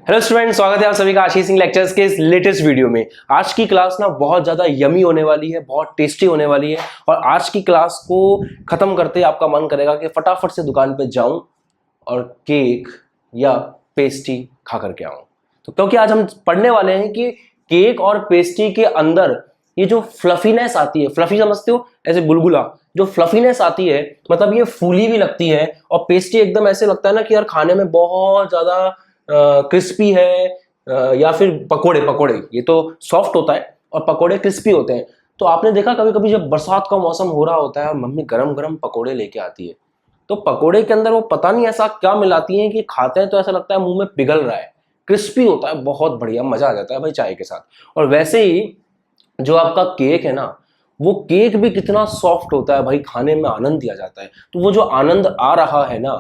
Hello student, स्वागत है आप सभी का आशीष सिंह लेक्चर्स के इस लेटेस्ट वीडियो में। आज की क्लास ना बहुत ज्यादा यमी होने वाली है, बहुत टेस्टी होने वाली है। और आज की क्लास को खत्म करते आपका मन करेगा कि फटाफट से दुकान पे जाऊं और केक या पेस्ट्री खा करके आऊं। तो क्योंकि आज हम पढ़ने वाले हैं कि केक और पेस्ट्री के अंदर ये जो फ्लफीनेस आती है, फ्लफी समझते हो, ऐसे गुलगुला जो फ्लफीनेस आती है, मतलब ये फूली भी लगती है। और पेस्ट्री एकदम ऐसे लगता है ना कि यार खाने में बहुत ज्यादा क्रिस्पी है। या फिर पकोड़े पकोड़े ये तो सॉफ्ट होता है और पकोड़े क्रिस्पी होते हैं। तो आपने देखा कभी कभी जब बरसात का मौसम हो रहा होता है और मम्मी गरम गरम पकोड़े लेके आती है, तो पकोड़े के अंदर वो पता नहीं ऐसा क्या मिलाती है कि खाते हैं तो ऐसा लगता है मुंह में पिघल रहा है, क्रिस्पी होता है, बहुत बढ़िया, मजा आ जाता है भाई चाय के साथ। और वैसे ही जो आपका केक है ना, वो केक भी कितना सॉफ्ट होता है भाई, खाने में आनंद दिया जाता है। तो वो जो आनंद आ रहा है ना,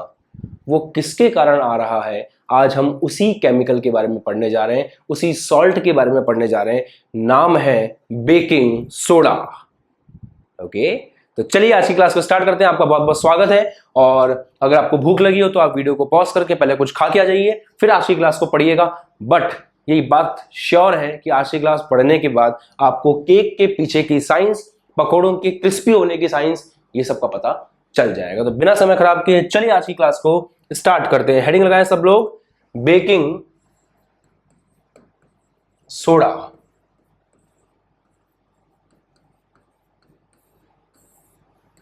वो किसके कारण आ रहा है, आज हम उसी केमिकल के बारे में पढ़ने जा रहे हैं, उसी सॉल्ट के बारे में पढ़ने जा रहे हैं। नाम है बेकिंग सोडा। ओके, तो चलिए आज की क्लास को स्टार्ट करते हैं। आपका बहुत बहुत स्वागत है। और अगर आपको भूख लगी हो तो आप वीडियो को पॉज करके पहले कुछ खा के आ जाइए, फिर आज की क्लास को पढ़िएगा। बट यही बात श्योर है कि आज की क्लास पढ़ने के बाद आपको केक के पीछे की साइंस, पकौड़ों के क्रिस्पी होने की साइंस, ये सब का पता चल जाएगा। तो बिना समय खराब किए चलिए आज की क्लास को स्टार्ट करते हैं। हेडिंग लगाएं सब लोग, baking soda.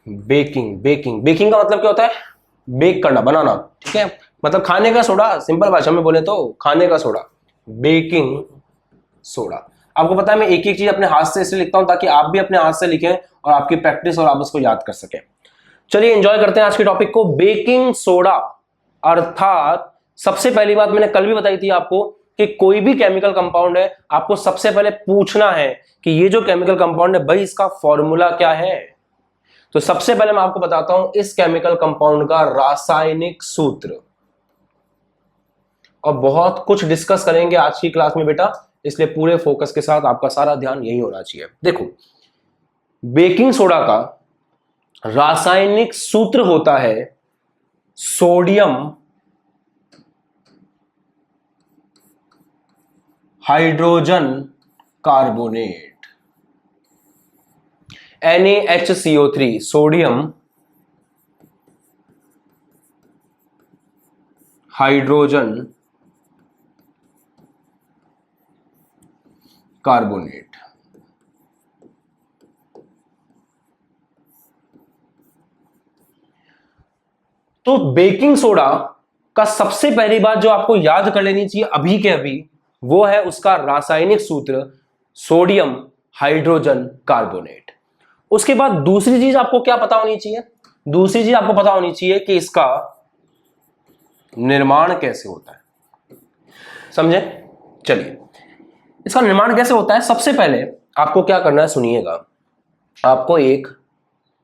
Baking baking baking का मतलब क्या होता है? बेक करना, बनाना, ठीक है। मतलब खाने का सोडा, सिंपल भाषा में बोले तो खाने का सोडा, बेकिंग सोडा। आपको पता है मैं एक एक चीज अपने हाथ से इसलिए लिखता हूं ताकि आप भी अपने हाथ से लिखें और आपकी प्रैक्टिस और आप उसको याद कर सकें। चलिए एंजॉय करते हैं आज के टॉपिक को। बेकिंग सोडा अर्थात सबसे पहली बात मैंने कल भी बताई थी आपको कि कोई भी केमिकल कंपाउंड है, आपको सबसे पहले पूछना है कि ये जो केमिकल कंपाउंड है भाई इसका फॉर्मूला क्या है। तो सबसे पहले मैं आपको बताता हूं इस केमिकल कंपाउंड का रासायनिक सूत्र। और बहुत कुछ डिस्कस करेंगे आज की क्लास में बेटा, इसलिए पूरे फोकस के साथ आपका सारा ध्यान यही होना चाहिए। देखो, बेकिंग सोडा का रासायनिक सूत्र होता है sodium hydrogen carbonate, NaHCO3, sodium hydrogen carbonate. तो बेकिंग सोडा का सबसे पहली बात जो आपको याद कर लेनी चाहिए अभी के अभी, वो है उसका रासायनिक सूत्र सोडियम हाइड्रोजन कार्बोनेट। उसके बाद दूसरी चीज आपको क्या पता होनी चाहिए? दूसरी चीज आपको पता होनी चाहिए कि इसका निर्माण कैसे होता है। समझे? चलिए, इसका निर्माण कैसे होता है, सबसे पहले आपको क्या करना है सुनिएगा। आपको एक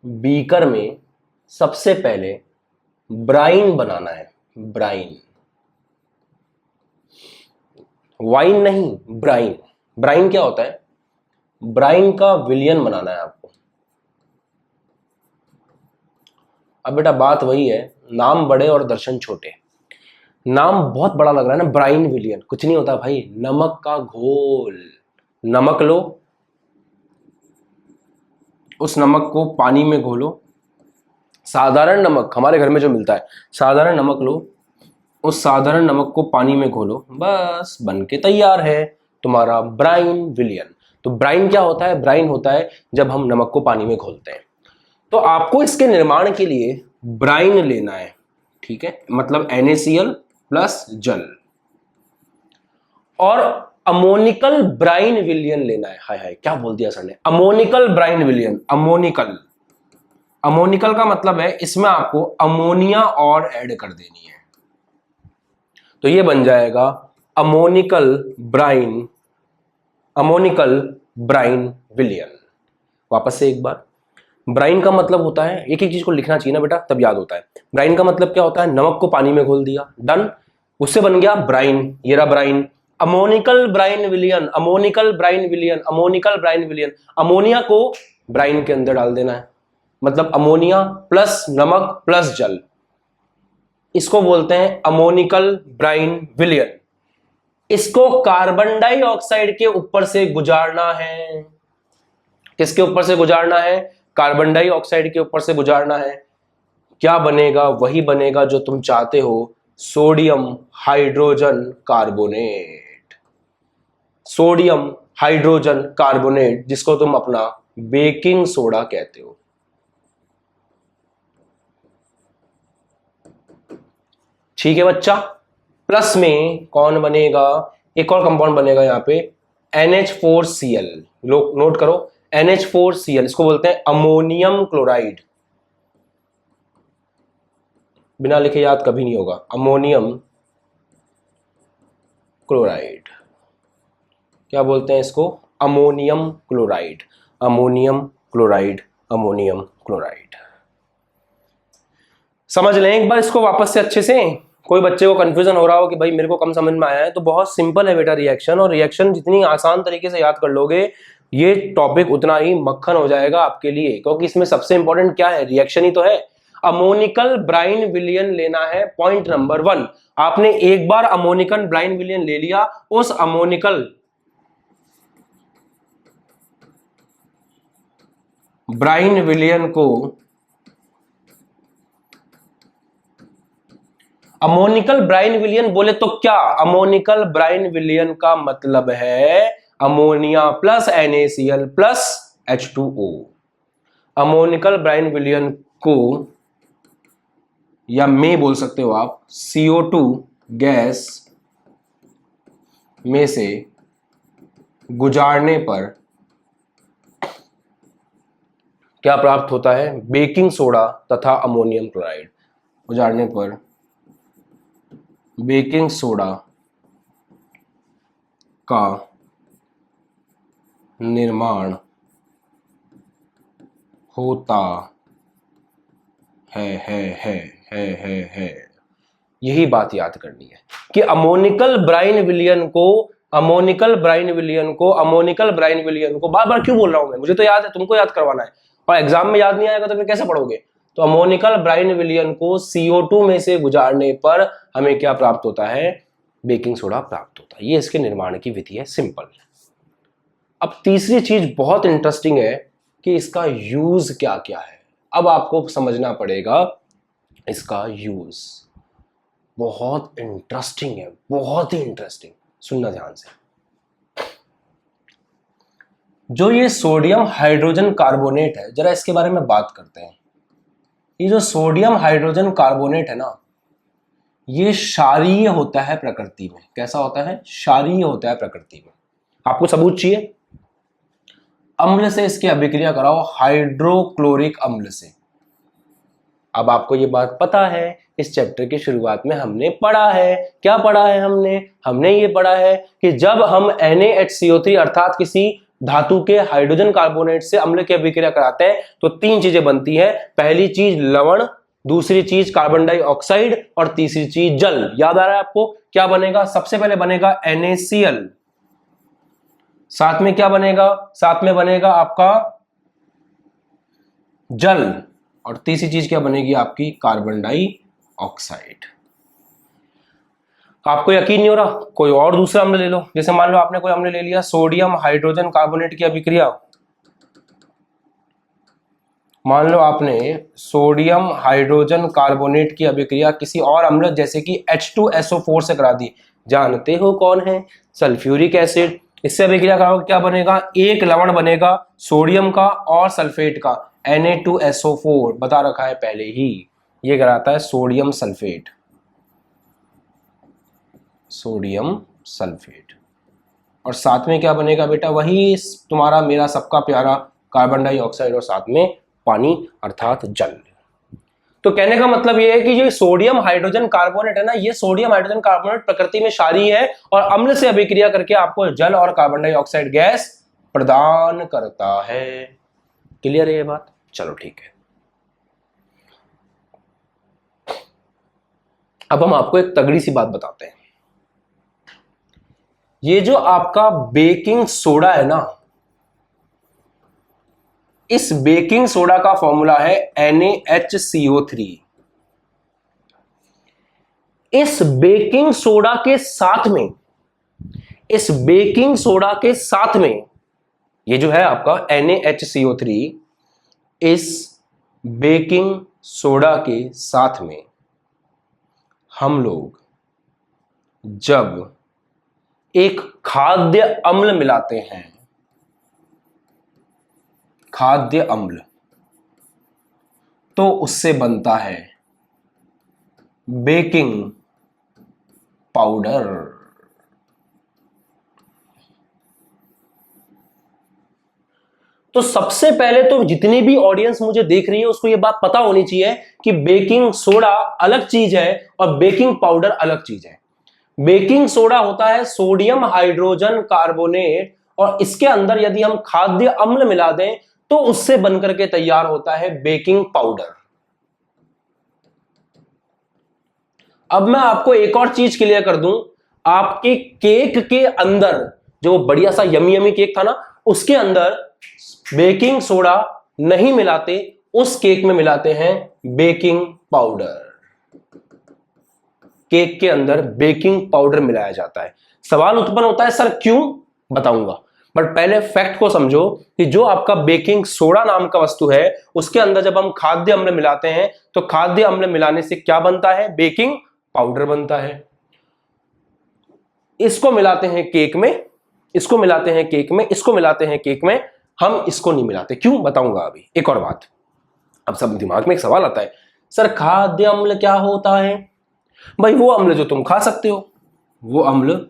बीकर में सबसे पहले ब्राइन बनाना है। ब्राइन, वाइन नहीं, ब्राइन। ब्राइन क्या होता है? ब्राइन का विलयन बनाना है आपको। अब बेटा बात वही है, नाम बड़े और दर्शन छोटे। नाम बहुत बड़ा लग रहा है ना, ब्राइन विलियन, कुछ नहीं होता भाई, नमक का घोल। नमक लो, उस नमक को पानी में घोलो, साधारण नमक हमारे घर में जो मिलता है, साधारण नमक लो, उस साधारण नमक को पानी में घोलो, बस बन के तैयार है तुम्हारा ब्राइन विलियन। तो ब्राइन क्या होता है? ब्राइन होता है जब हम नमक को पानी में घोलते हैं। तो आपको इसके निर्माण के लिए ब्राइन लेना है, ठीक है, मतलब NaCl प्लस जल, और अमोनिकल ब्राइन विलियन लेना है। हाय हाय क्या बोल दिया सर ने, अमोनिकल ब्राइन विलियन। अमोनिकल, अमोनिकल का मतलब है इसमें आपको अमोनिया और ऐड कर देनी है, तो ये बन जाएगा अमोनिकल ब्राइन, अमोनिकल ब्राइन विलियन। वापस से एक बार, ब्राइन का मतलब होता है, एक एक चीज को लिखना चाहिए ना बेटा तब याद होता है। ब्राइन का मतलब क्या होता है? नमक को पानी में घोल दिया, डन, उससे बन गया ब्राइन, ये रहा ब्राइन। अमोनिकल ब्राइन विलियन, अमोनिकल ब्राइन विलियन, अमोनिकल ब्राइन विलियन। अमोनिया को ब्राइन के अंदर डाल देना है, मतलब अमोनिया प्लस नमक प्लस जल, इसको बोलते हैं अमोनिकल ब्राइन विलियन। इसको कार्बन डाइऑक्साइड के ऊपर से गुजारना है। किसके ऊपर से गुजारना है? कार्बन डाइऑक्साइड के ऊपर से गुजारना है। क्या बनेगा? वही बनेगा जो तुम चाहते हो, sodium hydrogen carbonate. Sodium hydrogen carbonate, जिसको तुम अपना बेकिंग सोडा कहते हो। ठीक है बच्चा। प्लस में कौन बनेगा? एक और कंपाउंड बनेगा यहां पे, NH4Cl। लोग नोट करो, NH4Cl, इसको बोलते हैं अमोनियम क्लोराइड। बिना लिखे याद कभी नहीं होगा, अमोनियम क्लोराइड। क्या बोलते हैं इसको? Ammonium chloride, ammonium chloride, ammonium chloride. समझ लें एक बार इसको वापस से अच्छे से। कोई बच्चे को कंफ्यूजन हो रहा हो कि भाई मेरे को कम समझ में आया है, तो बहुत सिंपल है बेटा रिएक्शन, और रिएक्शन जितनी आसान तरीके से याद कर लोगे ये टॉपिक उतना ही मक्खन हो जाएगा आपके लिए, क्योंकि इसमें सबसे इंपॉर्टेंट क्या है? रिएक्शन ही तो है। अमोनिकल ब्राइन विलियन लेना है, पॉइंट नंबर 1। आपने एक बार अमोनिकल ब्राइन विलियन ले लिया, उस अमोनिकल ब्राइन विलियन को, अमोनिकल ब्राइन विलियन बोले तो क्या? अमोनिकल ब्राइन विलियन का मतलब है ammonia plus NaCl plus H2O। Ammoniacal brine विलियन को, या में बोल सकते हो आप, CO2 गैस में से गुजारने पर क्या प्राप्त होता है? बेकिंग सोडा तथा अमोनियम क्लोराइड। गुजारने पर बेकिंग सोडा का निर्माण होता है। यही बात याद करनी है कि अमोनिकल ब्राइन विलियन को बार बार क्यों बोल रहा हूं मैं? मुझे तो याद है, तुमको याद करवाना है, और एग्जाम में याद नहीं आएगा तो फिर कैसे पढ़ोगे? तो अमोनिकल ब्राइन विलियन को CO2 में से गुजारने पर हमें क्या प्राप्त होता है? बेकिंग सोडा प्राप्त होता है। ये इसके निर्माण की विधि है, सिंपल। अब तीसरी चीज बहुत इंटरेस्टिंग है कि इसका यूज क्या क्या है। अब आपको समझना पड़ेगा इसका यूज। बहुत इंटरेस्टिंग है, बहुत ही इंटरेस्टिंग। सुनना ध्यान से। जो ये सोडियम हाइड्रोजन कार्बोनेट है, जरा इसके बारे में बात करते हैं। ये जो सोडियम हाइड्रोजन कार्बोनेट है ना, ये क्षारीय होता है प्रकृति में। कैसा होता है? क्षारीय होता है प्रकृति में। आपको सबूत चाहिए? अम्ल से इसकी अभिक्रिया कराओ, हाइड्रोक्लोरिक अम्ल से। अब आपको ये बात पता है, इस चैप्टर की शुरुआत में हमने पढ़ा है। क्या पढ़ा है हमने ये पढ़ा है कि जब हम NaHCO3 अर्थात किसी धातु के हाइड्रोजन कार्बोनेट से अम्ल की अभिक्रिया कराते हैं तो 3 चीजें बनती हैं। पहली चीज लवण, दूसरी चीज कार्बन डाइऑक्साइड, और तीसरी चीज जल। याद आ रहा है आपको? क्या बनेगा? सबसे पहले बनेगा NaCl, साथ में क्या बनेगा? साथ में बनेगा आपका जल, और तीसरी चीज क्या बनेगी? आपकी कार्बन डाइऑक्साइड। आपको यकीन नहीं हो रहा? कोई और दूसरा अम्ल ले लो। जैसे मान लो आपने कोई अम्ल ले लिया, सोडियम हाइड्रोजन कार्बोनेट की अभिक्रिया। मान लो आपने सोडियम हाइड्रोजन कार्बोनेट की अभिक्रिया किसी और अम्ल जैसे कि H2SO4 से करा दी। जानते हो कौन है? Sulphuric acid. इससे अभिक्रिया कराओगे, क्या बनेगा? एक लवण बनेगा सोडियम का और सल्फेट का, Na2SO4 बता रखा है पहले ही। ये कराता है सोडियम सल्फेट, सोडियम सल्फेट। और साथ में क्या बनेगा बेटा? वही तुम्हारा मेरा सबका प्यारा कार्बन डाइऑक्साइड, और साथ में पानी अर्थात जल। तो कहने का मतलब ये है कि जो सोडियम हाइड्रोजन कार्बोनेट है ना, ये सोडियम हाइड्रोजन कार्बोनेट प्रकृति में क्षारीय है और अम्ल से अभिक्रिया करके आपको जल और कार्बन डाइऑक्साइड गैस प्रदान करता है। क्लियर है ये बात? चलो ठीक है। अब हम आपको एक तगड़ी सी बात बताते हैं। ये जो आपका बेकिंग सोडा है ना, इस बेकिंग सोडा का फॉर्मूला है NaHCO3। इस बेकिंग सोडा के साथ में इस बेकिंग सोडा के साथ में, ये जो है आपका NaHCO3, इस बेकिंग सोडा के साथ में हम लोग जब एक खाद्य अम्ल मिलाते हैं, खाद्य अम्ल, तो उससे बनता है बेकिंग पाउडर। तो सबसे पहले तो जितनी भी ऑडियंस मुझे देख रही है उसको ये बात पता होनी चाहिए कि बेकिंग सोडा अलग चीज है और बेकिंग पाउडर अलग चीज है। बेकिंग सोडा होता है सोडियम हाइड्रोजन कार्बोनेट, और इसके अंदर यदि हम खाद्य अम्ल मिला दें तो उससे बनकर के तैयार होता है बेकिंग पाउडर। अब मैं आपको एक और चीज क्लियर कर दूं, आपके केक के अंदर जो बढ़िया सा यमी यमी केक था ना, उसके अंदर बेकिंग सोडा नहीं मिलाते, उस केक में मिलाते हैं बेकिंग पाउडर। केक के अंदर बेकिंग पाउडर मिलाया जाता है। सवाल उत्पन्न होता है सर क्यों, बताऊंगा, बट पहले फैक्ट को समझो कि जो आपका बेकिंग सोडा नाम का वस्तु है उसके अंदर जब हम खाद्य अम्ल मिलाते हैं तो खाद्य अम्ल मिलाने से क्या बनता है, बेकिंग पाउडर बनता है। इसको मिलाते हैं केक में, इसको मिलाते हैं केक में, इसको मिलाते हैं केक में, हम इसको नहीं मिलाते। क्यों, बताऊंगा अभी। एक और बात, अब सब दिमाग में एक सवाल आता है, सर खाद्य अम्ल क्या होता है? भाई वो अम्ल जो तुम खा सकते हो, वो अम्ल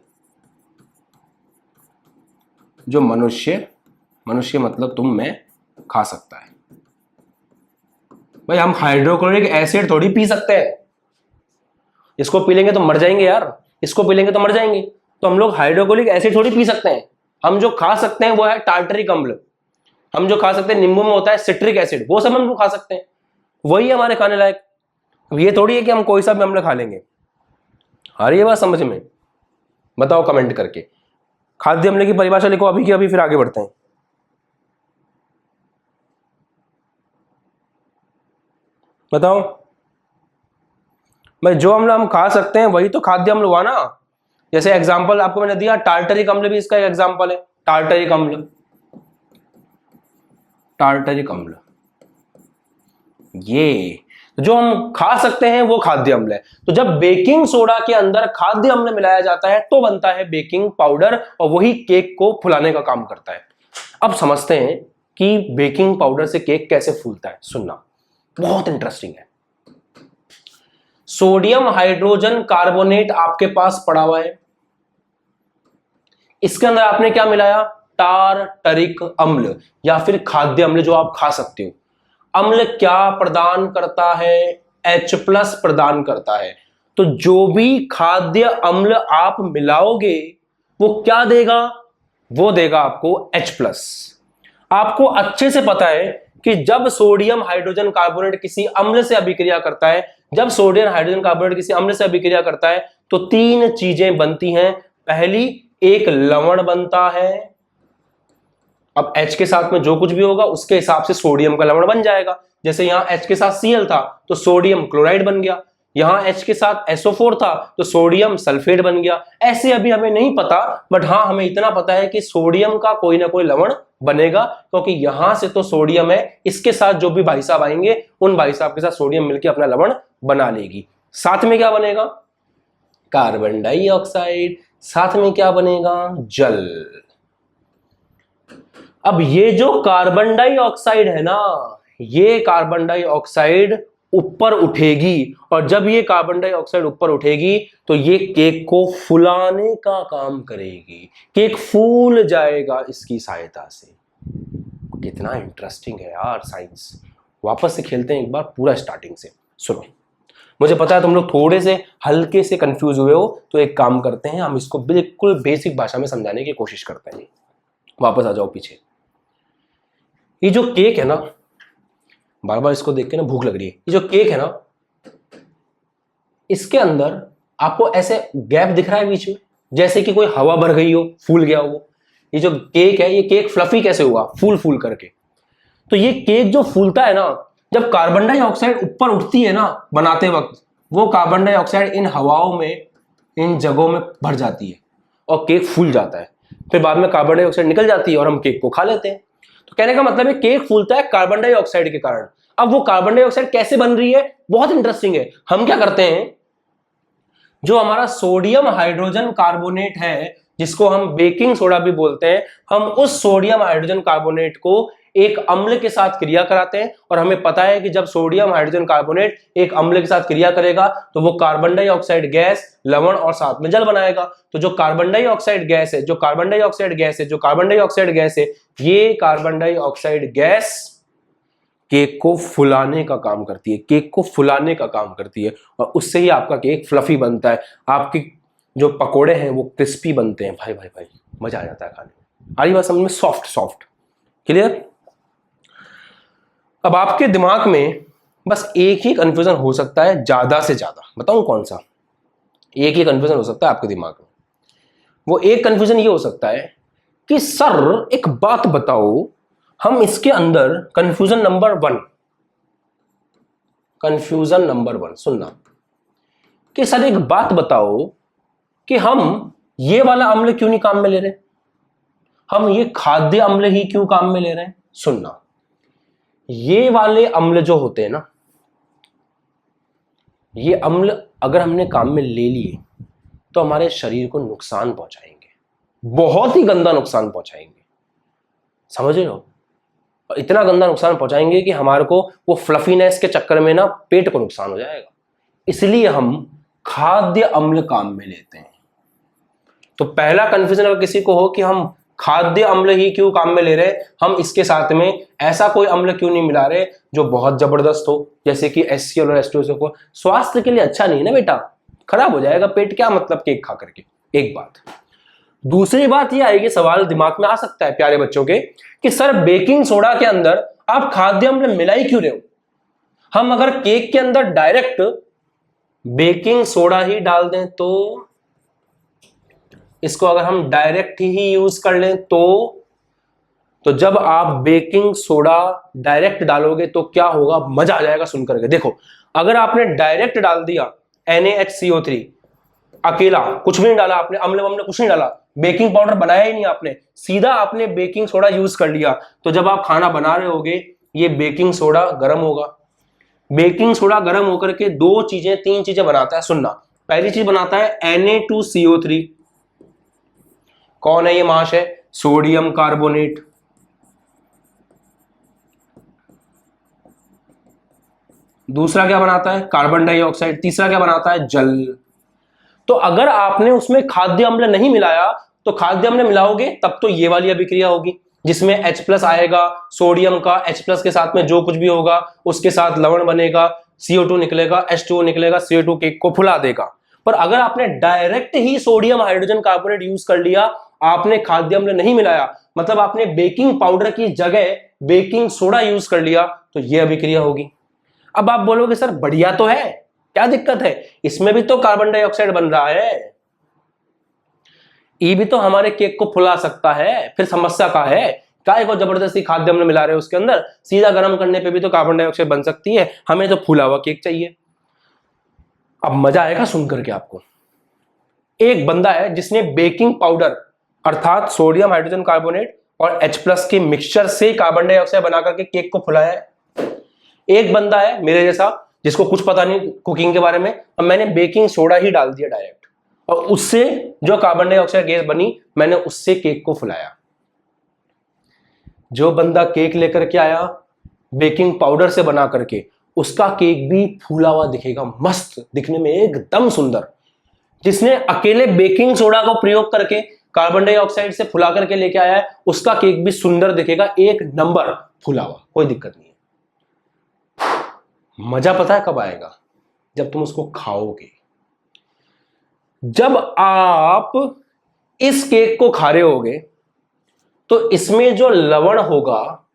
जो मनुष्य मतलब तुम मैं खा सकता है। भाई हम हाइड्रोक्लोरिक एसिड थोड़ी पी सकते हैं, इसको पी लेंगे तो मर जाएंगे यार, इसको पी लेंगे तो मर जाएंगे। तो हम लोग हाइड्रोक्लोरिक एसिड थोड़ी पी सकते हैं। हम जो खा सकते हैं वो है टार्टरिक अम्ल, हम जो खा सकते हैं, नींबू में होता है सिट्रिक एसिड, वो सब हम लोग खा सकते हैं, वही हमारे खाने लायक। ये थोड़ी है कि हम कोई सा भी अम्ल खा लेंगे। आ रही है बात समझ में? बताओ कमेंट करके, खाद्य अम्ल की परिभाषा लिखो अभी की अभी, फिर आगे बढ़ते हैं। बताओ भाई, जो अम्ल हम खा सकते हैं वही तो खाद्य अम्ल हुआ ना। जैसे एग्जांपल आपको मैंने दिया, टार्टरिक अम्ल भी इसका एक एग्जांपल है। टार्टरिक अम्ल, टार्टरिक अम्ल, ये जो हम खा सकते हैं वो खाद्य अम्ल है। तो जब बेकिंग सोडा के अंदर खाद्य अम्ल मिलाया जाता है तो बनता है बेकिंग पाउडर, और वही केक को फुलाने का काम करता है। अब समझते हैं कि बेकिंग पाउडर से केक कैसे फूलता है। सुनना, बहुत इंटरेस्टिंग है। सोडियम हाइड्रोजन कार्बोनेट आपके पास पड़ा हुआ है, इसके अंदर आपने क्या मिलाया, टार्टरिक अम्ल या फिर खाद्य अम्ल जो आप खा सकते हो। अम्ल क्या प्रदान करता है, H+ प्रदान करता है। तो जो भी खाद्य अम्ल आप मिलाओगे वो क्या देगा, वो देगा आपको H+। आपको अच्छे से पता है कि जब सोडियम हाइड्रोजन कार्बोनेट किसी अम्ल से अभिक्रिया करता है, जब सोडियम हाइड्रोजन कार्बोनेट किसी अम्ल से अभिक्रिया करता है तो तीन चीजें बनती हैं। पहली, एक लवण बनता है। अब H के साथ में जो कुछ भी होगा उसके हिसाब से सोडियम का लवण बन जाएगा। जैसे यहां H के साथ Cl था तो सोडियम क्लोराइड बन गया, यहां H के साथ SO4 था तो सोडियम सल्फेट बन गया। ऐसे अभी हमें नहीं पता, बट हाँ हमें इतना पता है कि सोडियम का कोई ना कोई लवण बनेगा, क्योंकि यहां से तो सोडियम है, इसके साथ जो भी भाई साहब आएंगे उन भाई साहब के साथ सोडियम मिलकर अपना लवण बना लेगी। साथ में क्या बनेगा, कार्बन डाइऑक्साइड, साथ में क्या बनेगा, जल। अब ये जो कार्बन डाइऑक्साइड है ना, ये कार्बन डाइऑक्साइड ऊपर उठेगी, और जब ये कार्बन डाइऑक्साइड ऊपर उठेगी तो ये केक को फुलाने का काम करेगी, केक फूल जाएगा इसकी सहायता से। कितना इंटरेस्टिंग है यार साइंस। वापस से खेलते हैं एक बार पूरा स्टार्टिंग से। सुनो, मुझे पता है तुम लोग थोड़े से हल्के से कंफ्यूज हुए हो, तो एक काम करते हैं, हम इसको बिल्कुल बेसिक भाषा में समझाने की कोशिश करते हैं। वापस आ जाओ पीछे। ये जो केक है ना, बार बार इसको देख के ना भूख लग रही है। ये जो केक है ना, इसके अंदर आपको ऐसे गैप दिख रहा है बीच में, जैसे कि कोई हवा भर गई हो, फूल गया हो। ये जो केक है, ये केक फ्लफी कैसे हुआ, फूल फूल करके। तो ये केक जो फूलता है ना, जब कार्बन डाइऑक्साइड ऊपर उठती है ना बनाते वक्त, वो कार्बन डाइऑक्साइड इन हवाओं में, इन जगहों में भर जाती है, और केक फूल जाता है, फिर बाद में कार्बन डाइऑक्साइड निकल जाती है और हम केक को खा लेते हैं। तो कहने का मतलब है केक फूलता है कार्बन डाइऑक्साइड के कारण। अब वो कार्बन डाइऑक्साइड कैसे बन रही है, बहुत इंटरेस्टिंग है। हम क्या करते हैं, जो हमारा सोडियम हाइड्रोजन कार्बोनेट है, जिसको हम बेकिंग सोडा भी बोलते हैं, हम उस सोडियम हाइड्रोजन कार्बोनेट को एक अम्ल के साथ क्रिया कराते हैं। और हमें पता है कि जब सोडियम हाइड्रोजन कार्बोनेट एक अम्ल के साथ क्रिया करेगा तो वो कार्बन डाइऑक्साइड गैस, लवण और साथ में जल बनाएगा। तो जो कार्बन डाइऑक्साइड गैस है, जो कार्बन डाइऑक्साइड गैस है, जो कार्बन डाइऑक्साइड गैस है, ये कार्बन डाइऑक्साइड गैस केक को फुलाने का काम करती है, केक को फुलाने का काम करती है, और उससे ही आपका केक फ्लफी बनता है। आपकी जो पकोड़े हैं वो क्रिस्पी बनते हैं। भाई भाई भाई, मजा आ जाता है खाने में। आ रही बात समझ में? Soft soft. क्लियर? अब आपके दिमाग में बस एक ही कंफ्यूजन हो सकता है, ज्यादा से ज्यादा। बताऊं कौन सा? एक ही कंफ्यूजन हो सकता है आपके दिमाग में। वो एक कंफ्यूजन ये हो सकता है कि सर एक बात बताओ, हम इसके अंदर कंफ्यूजन नंबर वन सुनना, कि सर एक बात बताओ कि हम ये वाला अम्ल क्यों नहीं काम में ले रहे, हम ये खाद्य अम्ल ही क्यों काम में ले रहे हैं। सुनना, ये वाले अम्ल जो होते हैं ना, ये अम्ल अगर हमने काम में ले लिए तो हमारे शरीर को नुकसान पहुंचाएंगे, बहुत ही गंदा नुकसान पहुंचाएंगे। समझ रहे हो? इतना गंदा नुकसान पहुंचाएंगे कि हमारे को वो फ्लफीनेस के चक्कर में ना पेट को नुकसान हो जाएगा। इसलिए हम खाद्य अम्ल काम में लेते हैं। तो पहला कंफ्यूजन अगर किसी को हो कि हम खाद्य अम्ल ही क्यों काम में ले रहे हैं, हम इसके साथ में ऐसा कोई अम्ल क्यों नहीं मिला रहे जो बहुत जबरदस्त हो, जैसे कि HCl और H2SO को, स्वास्थ्य के लिए अच्छा नहीं ना बेटा, खराब हो जाएगा पेट, क्या मतलब केक खा करके। एक बात। दूसरी बात ये आएगी, सवाल दिमाग में आ सकता है प्यारे बच्चों के, कि सर बेकिंग सोडा के अंदर आप खाद्य अम्ल मिला ही क्यों रहे हो। हम अगर केक के अंदर डायरेक्ट बेकिंग सोडा ही डाल दें तो, इसको अगर हम डायरेक्ट ही यूज कर लें तो जब आप बेकिंग सोडा डायरेक्ट डालोगे तो क्या होगा, मजा आ जाएगा सुन करके। देखो, अगर आपने डायरेक्ट डाल दिया NaHCO3 अकेला, कुछ भी नहीं डाला आपने, अम्ल वम्ल कुछ नहीं डाला, बेकिंग पाउडर बनाया ही नहीं आपने, सीधा आपने बेकिंग सोडा यूज कर लिया, तो जब आप खाना बना रहे होगे ये बेकिंग सोडा गर्म होगा। बेकिंग सोडा गर्म होकर के तीन चीजें बनाता है। सुनना, पहली चीज बनाता है Na2CO3। कौन है ये महाशय? Sodium carbonate. दूसरा क्या बनाता है? Carbon dioxide. तीसरा क्या बनाता है? जल। तो अगर आपने उसमें खाद्य अम्ल नहीं मिलाया तो खाद्य अम्ल मिलाओगे तब तो ये वाली अभिक्रिया होगी, जिसमें H+ आएगा, सोडियम का H+ के साथ में जो कुछ भी होगा उसके साथ लवण बनेगा, CO2 निकलेगा, H2O निकलेगा, CO2 केक को फुला देगा। पर अगर आपने डायरेक्ट ही सोडियम हाइड्रोजन कार्बोनेट यूज कर लिया, आपने खाद्य अम्ल नहीं मिलाया, मतलब आपने बेकिंग पाउडर की जगह बेकिंग सोडा यूज कर लिया, तो यह अभिक्रिया होगी। अब आप बोलोगे सर बढ़िया तो है, क्या दिक्कत है, इसमें भी तो कार्बन डाइऑक्साइड बन रहा है, ये भी तो हमारे केक को फुला सकता है, फिर समस्या का है, काय को जबरदस्ती खाद्य अम्ल मिला रहे हो उसके अंदर, सीधा गर्म करने पे भी तो कार्बन डाइऑक्साइड बन सकती है, हमें तो फूला हुआ केक चाहिए। अब मजा आएगा सुन करके आपको। एक बंदा है जिसने बेकिंग पाउडर अर्थात सोडियम हाइड्रोजन कार्बोनेट और H+ के मिक्सचर से कार्बन डाइऑक्साइड बना करके केक को फुलाया है। एक बंदा है मेरे जैसा जिसको कुछ पता नहीं कुकिंग के बारे में, अब मैंने बेकिंग सोडा ही डाल दिया डायरेक्ट, और उससे जो कार्बन डाइऑक्साइड गैस बनी मैंने उससे केक को फुलाया। जो बंदा केक लेकर के आया बेकिंग पाउडर से बना करके, उसका केक भी फूला हुआ दिखेगा, मस्त दिखने में एकदम सुंदर। जिसने अकेले बेकिंग सोडा का प्रयोग करके कार्बन डाइऑक्साइड से फुला करके लेके आया है, उसका केक भी सुंदर दिखेगा, एक नंबर फूला हुआ, कोई दिक्कत नहीं है। मजा पता है कब आएगा? जब तुम उसको खाओगे। जब आप इस केक को खा रहे होगे तो इसमें जो लवण होगा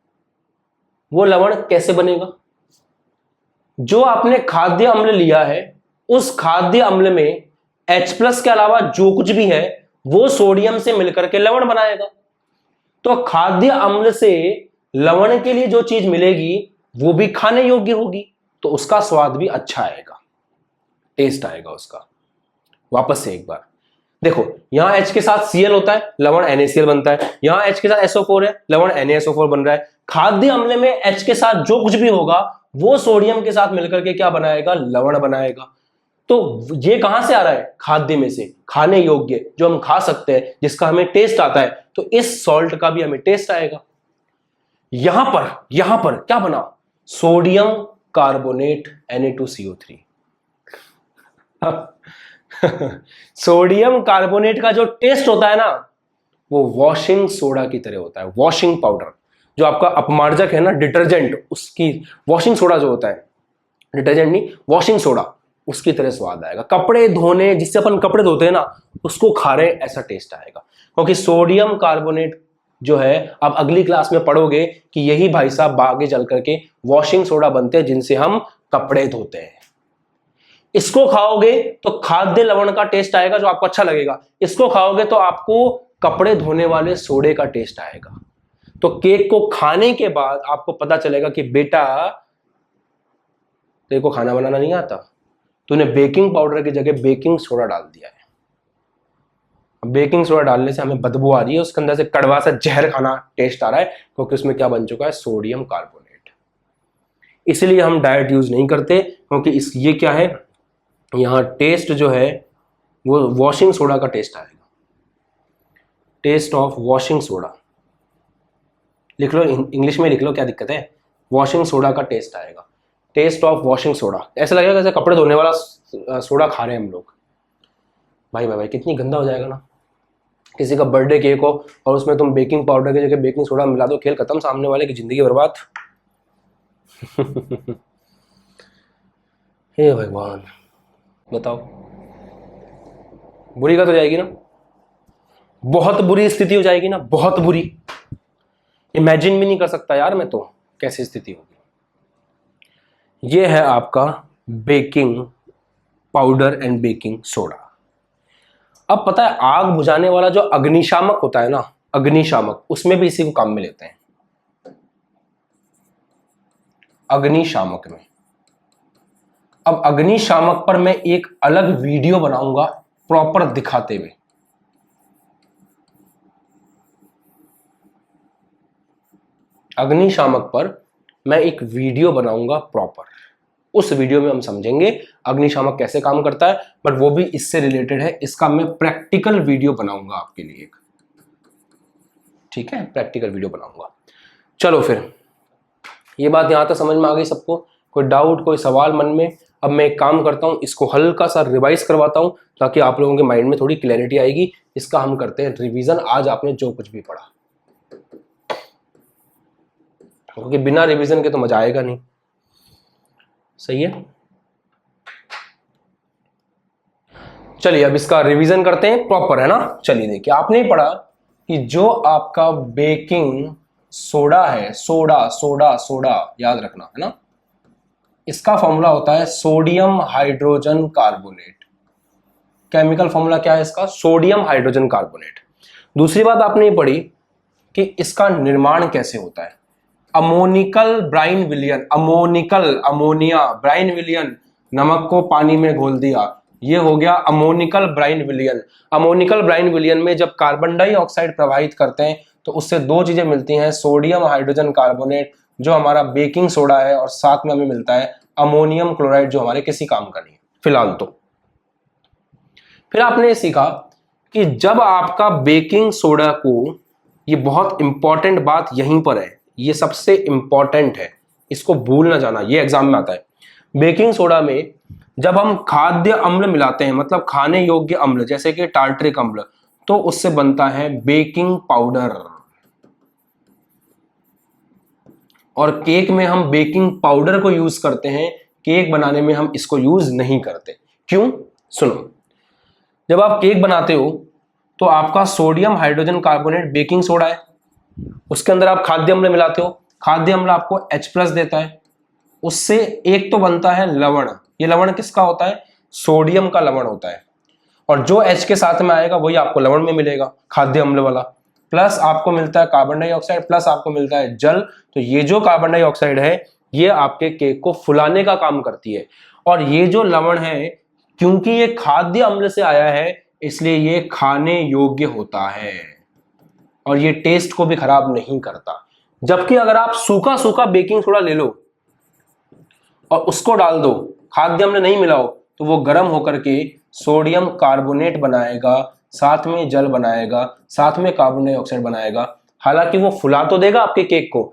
वो लवण कैसे बनेगा? जो आपने खाद्य अम्ल लिया है उस खाद्य अम्ल में H+ के अलावा जो कुछ भी है वो सोडियम से मिलकर के लवण बनाएगा। तो खाद्य अम्ल से लवण के लिए जो चीज मिलेगी वो भी खाने योग्य होगी, तो उसका स्वाद भी अच्छा आएगा, टेस्ट आएगा उसका। वापस से एक बार देखो यहाँ H के साथ Cl होता है, लवण NaCl बनता है, यहाँ H के साथ SO4 है, लवण NaSO4 बन रहा है। खाद्य अम्ल में H के साथ जो कुछ भी होगा वो सोडियम के साथ मिलकर के क्या बनाएगा, लवण बनाएगा। तो ये कहां से आ रहा है, खाद्य में से, खाने योग्य जो हम खा सकते हैं, जिसका हमें टेस्ट आता है, तो इस सॉल्ट का भी हमें टेस्ट आएगा। यहां पर क्या बना, sodium carbonate Na2CO3। Sodium carbonate का जो टेस्ट होता है ना, वो वॉशिंग सोडा की तरह होता है। वॉशिंग पाउडर जो आपका अपमार्जक है ना, डिटर्जेंट, उसकी वॉशिंग सोडा जो होता है, डिटर्जेंट नहीं वॉशिंग सोडा, उसकी तरह स्वाद आएगा। कपड़े धोने, जिससे अपन कपड़े धोते हैं ना, उसको खा रहे ऐसा टेस्ट आएगा। क्योंकि सोडियम कार्बोनेट जो है, आप अगली क्लास में पढ़ोगे कि यही भाई साहब आगे चल करके वॉशिंग सोडा बनते हैं जिनसे हम कपड़े धोते हैं। इसको खाओगे तो खाद्य लवण का टेस्ट आएगा जो आपको अच्छा लगेगा, इसको खाओगे तो आपको कपड़े धोने वाले सोडे का टेस्ट आएगा। तो केक को खाने के बाद आपको पता चलेगा कि बेटा तेरे को खाना बनाना नहीं आता, तूने बेकिंग पाउडर की जगह बेकिंग सोडा डाल दिया है। बेकिंग सोडा डालने से हमें बदबू आ रही है, उसके अंदर से कड़वा सा जहर खाना टेस्ट आ रहा है, क्योंकि उसमें क्या बन चुका है, सोडियम कार्बोनेट। इसलिए हम डाइट यूज नहीं करते, क्योंकि ये क्या है, यहाँ टेस्ट जो है वो वॉशिंग सोडा का टेस्ट आएगा। टेस्ट ऑफ वॉशिंग सोडा लिख लो, इंग्लिश में लिख लो, क्या दिक्कत है, वॉशिंग सोडा का टेस्ट आएगा। टेस्ट ऑफ वॉशिंग सोडा, ऐसा लगेगा जैसे कपड़े धोने वाला सोडा खा रहे हैं हम लोग। भाई भाई भाई कितनी गंदा हो जाएगा ना। किसी का बर्थडे केक हो और उसमें तुम बेकिंग पाउडर की जगह बेकिंग सोडा मिला दो, खेल खत्म, सामने वाले की जिंदगी बर्बाद। हे भगवान, बताओ, बुरी का तो जाएगी ना, बहुत बुरी स्थिति हो जाएगी ना, बहुत बुरी। इमेजिन भी नहीं कर सकता यार मैं तो कैसी स्थिति होगी। ये है आपका baking powder and baking soda. अब पता है, आग बुझाने वाला जो अग्निशामक होता है ना, अग्निशामक, उसमें भी इसी को काम में लेते हैं। अग्निशामक में, अब अग्निशामक पर मैं एक अलग वीडियो बनाऊंगा प्रॉपर दिखाते हुए। अग्निशामक पर मैं एक वीडियो बनाऊंगा प्रॉपर, उस वीडियो में हम समझेंगे अग्निशामक कैसे काम करता है, बट वो भी इससे रिलेटेड है। इसका मैं प्रैक्टिकल वीडियो बनाऊंगा आपके लिए, ठीक है, प्रैक्टिकल वीडियो बनाऊंगा। चलो फिर, ये बात यहां तक समझ में आ गई सबको? कोई डाउट, कोई सवाल मन में? अब मैं एक काम करता हूं, इसको हल्का सा रिवाइज करवाता हूं ताकि आप लोगों के माइंड में थोड़ी क्लैरिटी आएगी। इसका हम करते हैं रिवीजन, आज आपने जो कुछ भी पढ़ा, क्योंकि बिना रिवीजन के तो मजा आएगा नहीं। सही है, चलिए अब इसका रिवीजन करते हैं प्रॉपर, है ना। चलिए देखिए, आपने पढ़ा कि जो आपका बेकिंग सोडा है, सोडा सोडा सोडा याद रखना, है ना, इसका फॉर्मूला होता है sodium hydrogen carbonate. Chemical formula क्या है इसका, सोडियम हाइड्रोजन कार्बोनेट। दूसरी बात आपने ये पढ़ी कि इसका निर्माण कैसे होता है, अमोनिकल ब्राइन विलियन, अमोनिकल, अमोनिया, ब्राइन विलियन, नमक को पानी में घोल दिया, ये हो गया अमोनिकल ब्राइन विलियन। अमोनिकल ब्राइन विलियन में जब कार्बन डाइऑक्साइड प्रवाहित करते हैं तो उससे दो चीजें मिलती हैं, सोडियम हाइड्रोजन कार्बोनेट जो हमारा बेकिंग सोडा है, और साथ में हमें मिलता है अमोनियम क्लोराइड जो हमारे किसी काम का नहीं है फिलहाल तो। फिर आपने सीखा कि जब आपका बेकिंग सोडा को, ये बहुत इंपॉर्टेंट बात यहीं पर है, ये सबसे इंपॉर्टेंट है, इसको भूल ना जाना, ये एग्जाम में आता है। बेकिंग सोडा में जब हम खाद्य अम्ल मिलाते हैं, मतलब खाने योग्य अम्ल, जैसे कि टार्ट्रिक अम्ल, तो उससे बनता है बेकिंग पाउडर। और केक में हम बेकिंग पाउडर को यूज करते हैं, केक बनाने में हम इसको यूज नहीं करते। क्यों? सुनो, जब आप केक बनाते हो तो आपका sodium hydrogen carbonate baking soda है, उसके अंदर आप खाद्य अम्ल मिलाते हो, खाद्य अम्ल आपको H+ देता है, उससे एक तो बनता है लवण। ये लवण किसका होता है? सोडियम का लवण होता है, और जो H के साथ में आएगा वही आपको लवण में मिलेगा, खाद्य अम्ल वाला। प्लस आपको मिलता है कार्बन डाइऑक्साइड, प्लस आपको मिलता है जल। तो ये जो कार्बन डाइऑक्साइड है ये आपके केक को फुलाने का काम करती है, और ये जो लवण है, क्योंकि ये खाद्य अम्ल से आया है, इसलिए ये खाने योग्य होता है और ये टेस्ट को भी खराब नहीं करता। जबकि अगर आप सूखा सूखा बेकिंग सोडा ले लो और उसको डाल दो, खाद्य अम्ल नहीं मिलाओ, तो वो गर्म होकर के सोडियम कार्बोनेट बनाएगा, साथ में जल बनाएगा, साथ में कार्बन डाइऑक्साइड बनाएगा। हालांकि वो फुला तो देगा आपके केक को,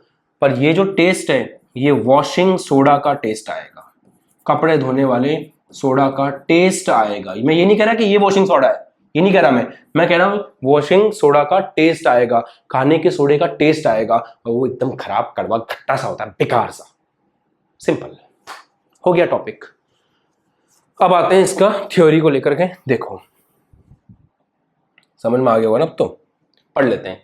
पर ये जो टेस्ट है ये वॉशिंग सोडा का टेस्ट आएगा, कपड़े धोने वाले सोडा का टेस्ट आएगा। मैं ये नहीं कह रहा कि ये वॉशिंग सोडा है, ये नहीं कह रहा मैं कह रहा हूं वॉशिंग सोडा का टेस्ट आएगा, खाने के सोडे का टेस्ट आएगा, और वो एकदम खराब कड़वा खट्टा सा होता है, बेकार सा। सिंपल हो गया टॉपिक। अब आते हैं इसका थ्योरी को लेकर के। देखो समझ में आ गया होगा ना, अब तो पढ़ लेते हैं।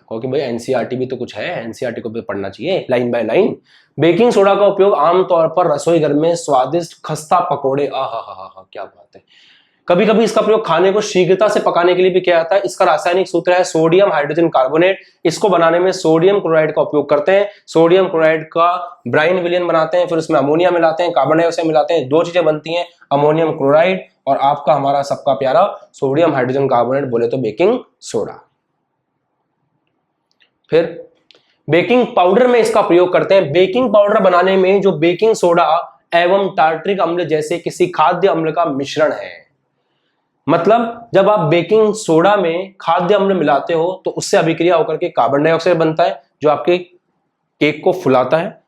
क्योंकि भाई एनसीईआरटी भी तो कुछ है, एनसीईआरटी को भी पढ़ना चाहिए line by line. Baking soda का उपयोग आमतौर पर रसोई घर में स्वादिष्ट खस्ता पकोड़े, क्या बात है, कभी कभी इसका प्रयोग खाने को शीघ्रता से पकाने के लिए भी किया जाता है। इसका रासायनिक सूत्र है सोडियम हाइड्रोजन कार्बोनेट। इसको बनाने में सोडियम क्लोराइड का उपयोग करते हैं। सोडियम क्लोराइड का ब्राइन विलियन बनाते हैं, फिर उसमें अमोनिया मिलाते हैं, कार्बन डाइऑक्साइड मिलाते हैं, दो चीजें बनती हैं, अमोनियम क्लोराइड और आपका हमारा सबका प्यारा सोडियम हाइड्रोजन कार्बोनेट, बोले तो बेकिंग सोडा। फिर बेकिंग पाउडर में इसका प्रयोग करते हैं। बेकिंग पाउडर बनाने में जो बेकिंग सोडा एवं टार्ट्रिक अम्ल जैसे किसी खाद्य अम्ल का मिश्रण है, मतलब जब आप बेकिंग सोडा में खाद्य अम्ल मिलाते हो तो उससे अभिक्रिया होकर के कार्बन डाइऑक्साइड बनता है जो आपके केक को फुलाता है,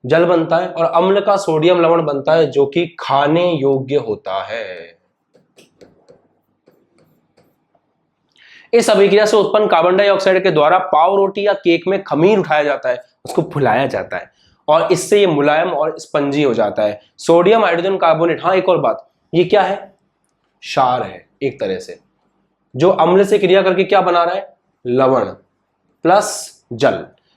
जल बनता है, और अम्ल का सोडियम लवण बनता है जो कि खाने योग्य होता है। इस अभिक्रिया से उत्पन्न कार्बन डाइऑक्साइड के द्वारा पाव रोटी या केक में खमीर उठाया जाता है, उसको फुलाया जाता है और इससे ये मुलायम और स्पंजी हो जाता है। सोडियम हाइड्रोजन कार्बोनेट, हाँ एक और बात, ये क्या है, क्षार है एक तरह से, जो अम्ल से क्रिया करके क्या बना रहा है, लवण प्लस जल।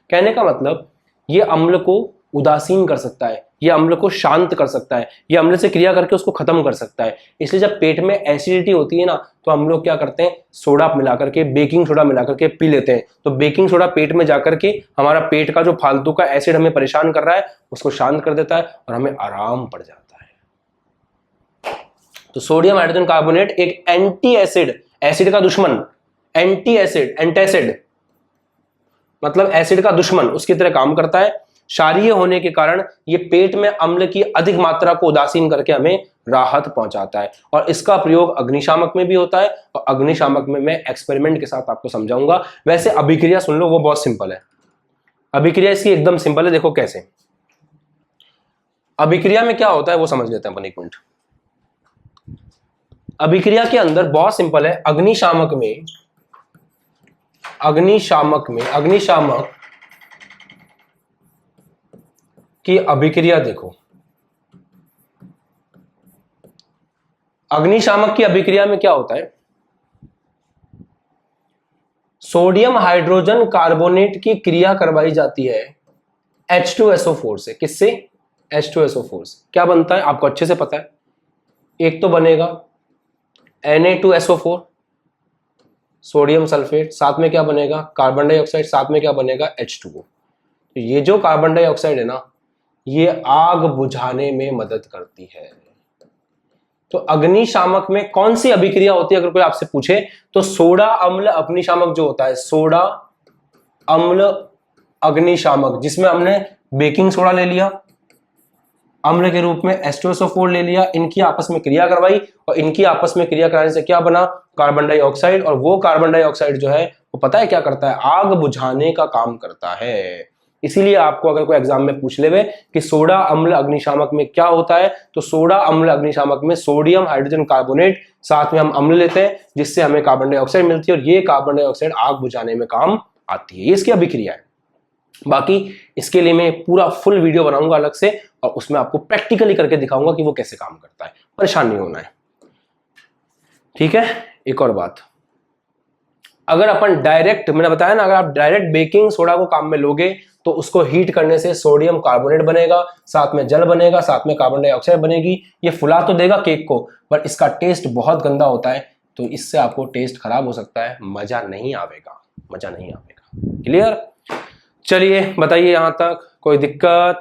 कहने का मतलब ये अम्ल को उदासीन कर सकता है, ये अम्ल को शांत कर सकता है, ये अम्ल से क्रिया करके उसको खत्म कर सकता है। इसलिए जब पेट में एसिडिटी होती है ना, तो हम लोग क्या करते हैं, सोडा मिलाकर के, बेकिंग सोडा मिलाकर के पी लेते हैं। तो बेकिंग सोडा पेट में जाकर के हमारा पेट का जो फालतू का एसिड हमें परेशान कर रहा है उसको शांत कर देता है और हमें आराम पड़ जाता है। तो सोडियम हाइड्रोजन कार्बोनेट एक एंटी एसिड, एसिड का दुश्मन, एंटी एसिड, एंटासिड मतलब एसिड का दुश्मन, उसकी तरह काम करता है। क्षारीय होने के कारण ये पेट में अम्ल की अधिक मात्रा को उदासीन करके हमें राहत पहुंचाता है और इसका प्रयोग अग्निशामक में भी होता है। और अग्निशामक में मैं एक्सपेरिमेंट के साथ आपको समझाऊंगा। वैसे अभिक्रिया सुन लो, वो बहुत सिंपल है, अभिक्रिया इसकी एकदम सिंपल है। देखो कैसे अभिक्रिया में क्या होता है वो समझ लेते हैं अपन एक मिनट। अभिक्रिया के अंदर बहुत सिंपल है, अग्निशामक की अभिक्रिया देखो, अग्निशामक की अभिक्रिया में क्या होता है, सोडियम हाइड्रोजन कार्बोनेट की क्रिया करवाई जाती है H2SO4 से। किससे, H2SO4 से। क्या बनता है आपको अच्छे से पता है, एक तो बनेगा Na2SO4 सोडियम सल्फेट, साथ में क्या बनेगा, कार्बन डाइऑक्साइड, साथ में क्या बनेगा, H2O। तो ये जो कार्बन डाइऑक्साइड है ना, ये आग बुझाने में मदद करती है। तो अग्निशामक में कौन सी अभिक्रिया होती है अगर कोई आपसे पूछे, तो सोडा अम्ल अग्निशामक जो होता है, सोडा अम्ल अग्निशामक, जिसमें हमने बेकिंग सोडा ले लिया, अम्ल के रूप में H2SO4 ले लिया, इनकी आपस में क्रिया करवाई और इनकी आपस में क्रिया कराने से क्या बना, कार्बन डाइऑक्साइड। और वो कार्बन डाइऑक्साइड जो है वो पता है क्या करता है, आग बुझाने का काम करता है। इसीलिए आपको अगर कोई एग्जाम में पूछ ले कि सोडा अम्ल अग्निशामक में क्या होता है, तो सोडा अम्ल अग्निशामक में सोडियम हाइड्रोजन कार्बोनेट, साथ में हम अम्ल लेते हैं जिससे हमें कार्बन डाइऑक्साइड मिलती है और ये कार्बन डाइऑक्साइड आग बुझाने में काम आती है। ये इसकी अभिक्रिया है। बाकी इसके लिए मैं पूरा फुल वीडियो बनाऊंगा अलग से और उसमें आपको प्रैक्टिकली करके दिखाऊंगा कि वो कैसे काम करता है, परेशान नहीं होना है, ठीक है। एक और बात, अगर अपन डायरेक्ट, मैंने बताया ना, अगर आप डायरेक्ट बेकिंग सोडा को काम में लोगे तो उसको हीट करने से सोडियम कार्बोनेट बनेगा, साथ में जल बनेगा, साथ में कार्बन डाइऑक्साइड बनेगी। ये फुला तो देगा केक को, पर इसका टेस्ट बहुत गंदा होता है, तो इससे आपको टेस्ट खराब हो सकता है, मजा नहीं आएगा, मजा नहीं आएगा। क्लियर? चलिए बताइए यहां तक कोई दिक्कत,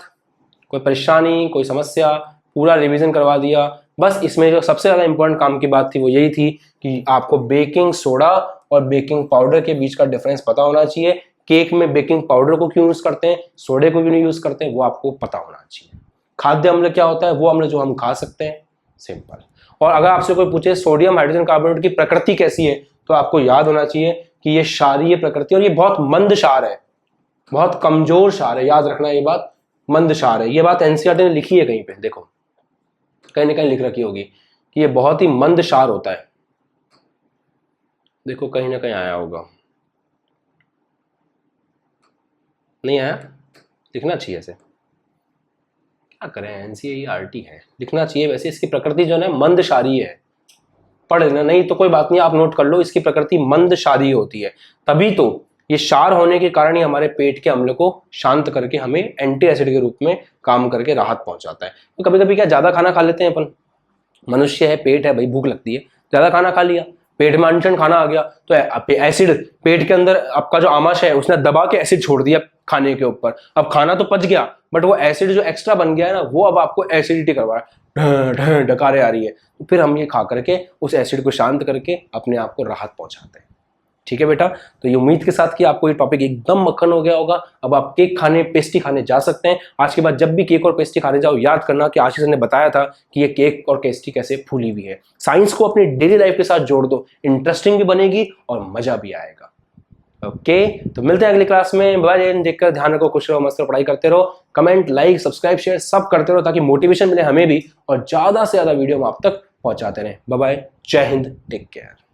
कोई परेशानी, कोई समस्या? पूरा रिवीजन करवा दिया, बस इसमें जो सबसे ज़्यादा इंपॉर्टेंट काम की बात थी वो यही थी कि आपको बेकिंग सोडा और बेकिंग पाउडर के बीच का डिफरेंस पता होना चाहिए। केक में बेकिंग पाउडर को क्यों यूज़ करते हैं, सोडे को क्यों नहीं यूज़ करते हैं, वो आपको पता होना चाहिए। खाद्य अम्ल क्या होता है, वो अम्ल जो हम खा सकते हैं, सिंपल। और अगर आपसे कोई पूछे सोडियम हाइड्रोजन कार्बोनेट की प्रकृति कैसी है, तो आपको याद होना चाहिए कि ये क्षारीय प्रकृति और ये बहुत मंद क्षार है, बहुत कमजोर क्षार है। याद रखना ये बात, मंद क्षार है। ये बात एनसीईआरटी ने लिखी है कहीं पे, देखो कहीं ना कहीं लिख रखी होगी कि ये बहुत ही मंद क्षार होता है। देखो कहीं ना कहीं आया होगा, नहीं आया, लिखना चाहिए ऐसे, क्या करें, एनसीईआरटी है, लिखना चाहिए। वैसे इसकी प्रकृति जो है मंद क्षारीय है, पढ़ लेना, नहीं तो कोई बात नहीं, आप नोट कर लो, इसकी प्रकृति मंद क्षारीय होती है। तभी तो ये क्षार होने के कारण ही हमारे पेट के अम्ल को शांत करके हमें एंटी एसिड के रूप में काम करके राहत पहुंचाता है। तो कभी कभी क्या ज्यादा खाना खा लेते हैं अपन, मनुष्य है, पेट है भाई, भूख लगती है, ज्यादा खाना खा लिया, पेट में अनशन खाना आ गया, तो एसिड पेट के अंदर आपका जो आमाशय है उसने दबा के एसिड छोड़ दिया खाने के ऊपर। अब खाना तो पच गया, बट वो एसिड जो एक्स्ट्रा बन गया है ना, वो अब आपको एसिडिटी करवा रहा है, डकारे आ रही है। तो फिर हम ये खा करके उस एसिड को शांत करके अपने आप को राहत पहुंचाते हैं। ठीक है बेटा, तो ये उम्मीद के साथ कि आपको ये टॉपिक एकदम मक्खन हो गया होगा। अब आप केक खाने, पेस्ट्री खाने जा सकते हैं। आज के बाद जब भी केक और पेस्ट्री खाने जाओ, याद करना कि आशीष ने बताया था कि ये केक और पेस्ट्री कैसे फूली हुई है। साइंस को अपनी डेली लाइफ के साथ जोड़ दो, इंटरेस्टिंग भी बनेगी और मजा भी आएगा। ओके, तो मिलते हैं अगली क्लास में। बाय, देखकर ध्यान रखो, खुश रहो, मस्त रहो, पढ़ाई करते रहो, कमेंट, लाइक, सब्सक्राइब, शेयर सब करते रहो ताकि मोटिवेशन मिले हमें भी और ज्यादा से ज्यादा वीडियो हम आप तक पहुंचाते रहें। बाय बाय, जय हिंद, टेक केयर।